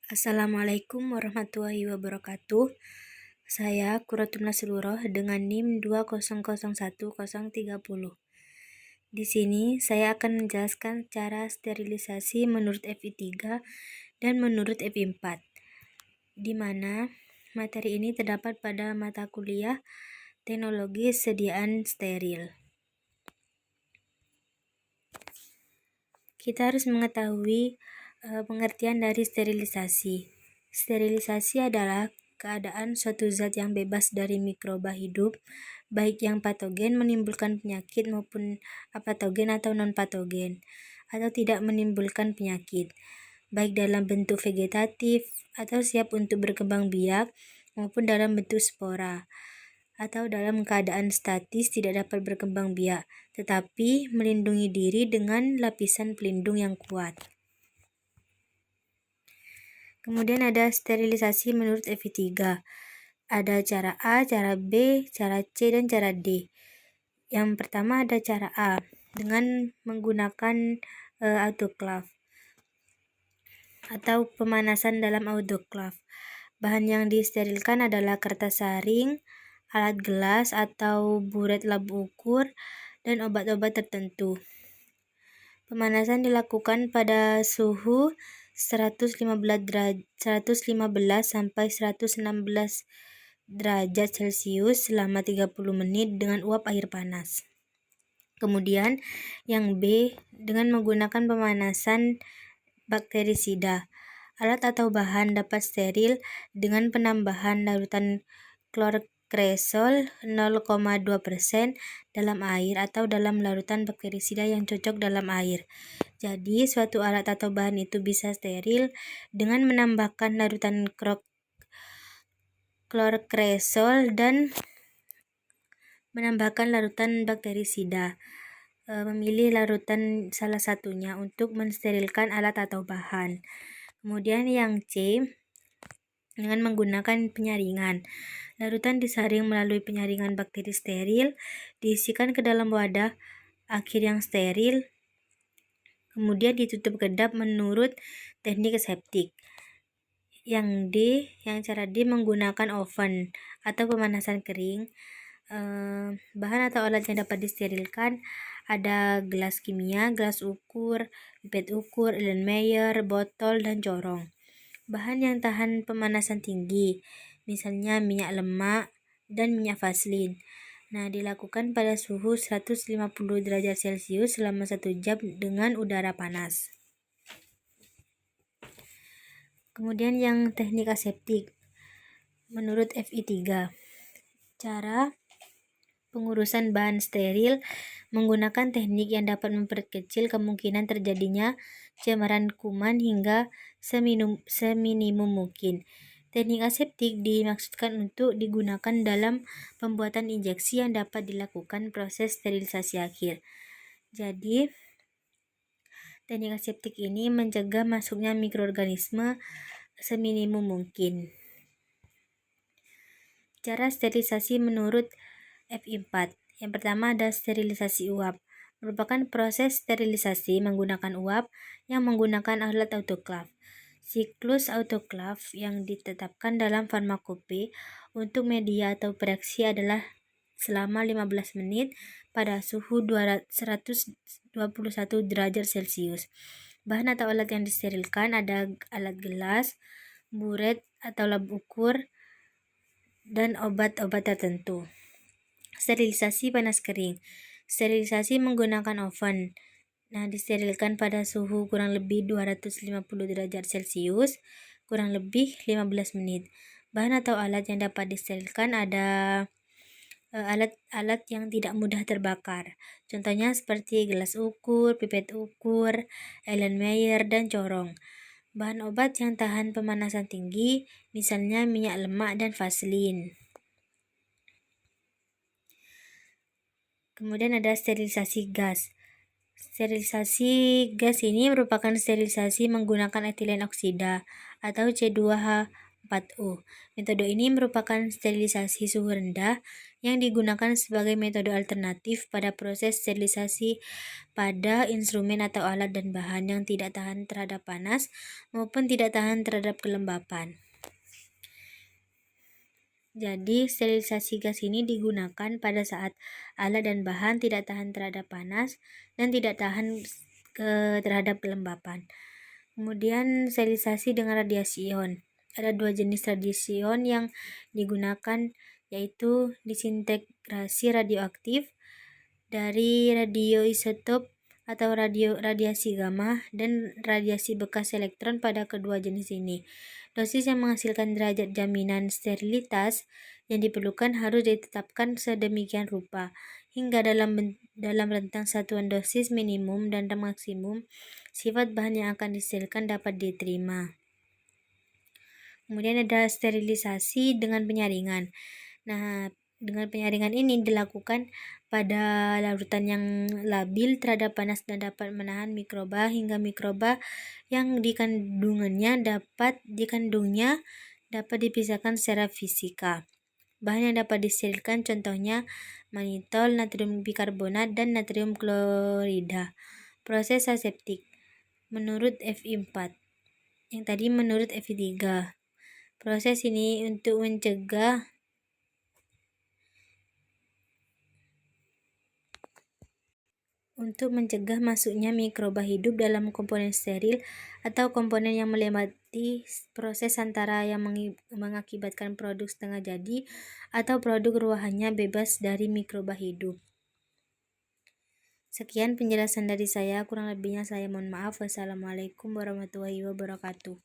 Assalamualaikum warahmatullahi wabarakatuh. Saya Quratul Nasruroh dengan NIM 2001030. Di sini saya akan menjelaskan cara sterilisasi menurut FI3 dan menurut FI4, di mana materi ini terdapat pada mata kuliah Teknologi Sediaan Steril. Kita harus mengetahui pengertian dari sterilisasi. Sterilisasi adalah keadaan suatu zat yang bebas dari mikroba hidup, baik yang patogen menimbulkan penyakit maupun apatogen atau non-patogen, atau tidak menimbulkan penyakit, baik dalam bentuk vegetatif atau siap untuk berkembang biak maupun dalam bentuk spora, atau dalam keadaan statis tidak dapat berkembang biak, tetapi melindungi diri dengan lapisan pelindung yang kuat. Kemudian ada sterilisasi menurut FI3. Ada cara A, cara B, cara C, dan cara D. Yang pertama ada cara A, dengan menggunakan autoclave atau pemanasan dalam autoclave. Bahan yang disterilkan adalah kertas saring, alat gelas atau buret lab ukur, dan obat-obat tertentu. Pemanasan dilakukan pada suhu 115 sampai 116 derajat Celcius selama 30 menit dengan uap air panas. Kemudian yang B, dengan menggunakan pemanasan bakterisida. Alat atau bahan dapat steril dengan penambahan larutan klorkresol 0,2% dalam air atau dalam larutan bakterisida yang cocok dalam air. Jadi, suatu alat atau bahan itu bisa steril dengan menambahkan larutan klorkresol dan menambahkan larutan bakterisida. Memilih larutan salah satunya untuk mensterilkan alat atau bahan. Kemudian yang C, dengan menggunakan penyaringan. Larutan disaring melalui penyaringan bakteri steril, diisikan ke dalam wadah akhir yang steril, kemudian ditutup kedap menurut teknik aseptik. Yang D, yang cara D menggunakan oven atau pemanasan kering. Bahan atau alat yang dapat disterilkan ada gelas kimia, gelas ukur, pipet ukur, Erlenmeyer, botol, dan corong. Bahan yang tahan pemanasan tinggi, misalnya minyak lemak dan minyak vaselin. Nah, dilakukan pada suhu 150 derajat Celcius selama 1 jam dengan udara panas. Kemudian yang teknik aseptik menurut FI3. Cara pengurusan bahan steril menggunakan teknik yang dapat memperkecil kemungkinan terjadinya cemaran kuman hingga seminimum mungkin. Teknik aseptik dimaksudkan untuk digunakan dalam pembuatan injeksi yang dapat dilakukan proses sterilisasi akhir. Jadi, teknik aseptik ini mencegah masuknya mikroorganisme seminimum mungkin. Cara sterilisasi menurut FI4. Yang pertama ada sterilisasi uap. Merupakan proses sterilisasi menggunakan uap yang menggunakan alat autoclave. Siklus autoclave yang ditetapkan dalam farmakope untuk media atau reaksi adalah selama 15 menit pada suhu 121 derajat Celcius. Bahan atau alat yang disterilkan ada alat gelas, buret atau lab ukur, dan obat-obat tertentu. Sterilisasi panas kering. Sterilisasi menggunakan oven. Nah, disterilkan pada suhu kurang lebih 250 derajat Celcius, kurang lebih 15 menit. Bahan atau alat yang dapat disterilkan ada alat-alat yang tidak mudah terbakar. Contohnya seperti gelas ukur, pipet ukur, Erlenmeyer, dan corong. Bahan obat yang tahan pemanasan tinggi, misalnya minyak lemak dan vaselin. Kemudian ada sterilisasi gas. Sterilisasi gas ini merupakan sterilisasi menggunakan etilen oksida atau C2H 4U. Metode ini merupakan sterilisasi suhu rendah yang digunakan sebagai metode alternatif pada proses sterilisasi pada instrumen atau alat dan bahan yang tidak tahan terhadap panas maupun tidak tahan terhadap kelembapan. Jadi, sterilisasi gas ini digunakan pada saat alat dan bahan tidak tahan terhadap panas dan tidak tahan terhadap kelembapan. Kemudian, sterilisasi dengan radiasi ion. Ada dua jenis radiasi ion yang digunakan, yaitu disintegrasi radioaktif dari radioisotop atau radiasi gamma dan radiasi bekas elektron pada kedua jenis ini. Dosis yang menghasilkan derajat jaminan sterilitas yang diperlukan harus ditetapkan sedemikian rupa hingga dalam rentang satuan dosis minimum dan maksimum sifat bahan yang akan disterilkan dapat diterima. Kemudian ada sterilisasi dengan penyaringan. Nah, dengan penyaringan ini dilakukan pada larutan yang labil terhadap panas dan dapat menahan mikroba hingga mikroba yang dikandungnya dapat dipisahkan secara fisika. Bahan yang dapat disterilkan contohnya manitol, natrium bikarbonat, dan natrium klorida. Proses aseptik menurut FI4. Yang tadi menurut FI3. Proses ini untuk mencegah masuknya mikroba hidup dalam komponen steril atau komponen yang melewati proses antara yang mengakibatkan produk setengah jadi atau produk ruahannya bebas dari mikroba hidup. Sekian penjelasan dari saya, kurang lebihnya saya mohon maaf. Wassalamualaikum warahmatullahi wabarakatuh.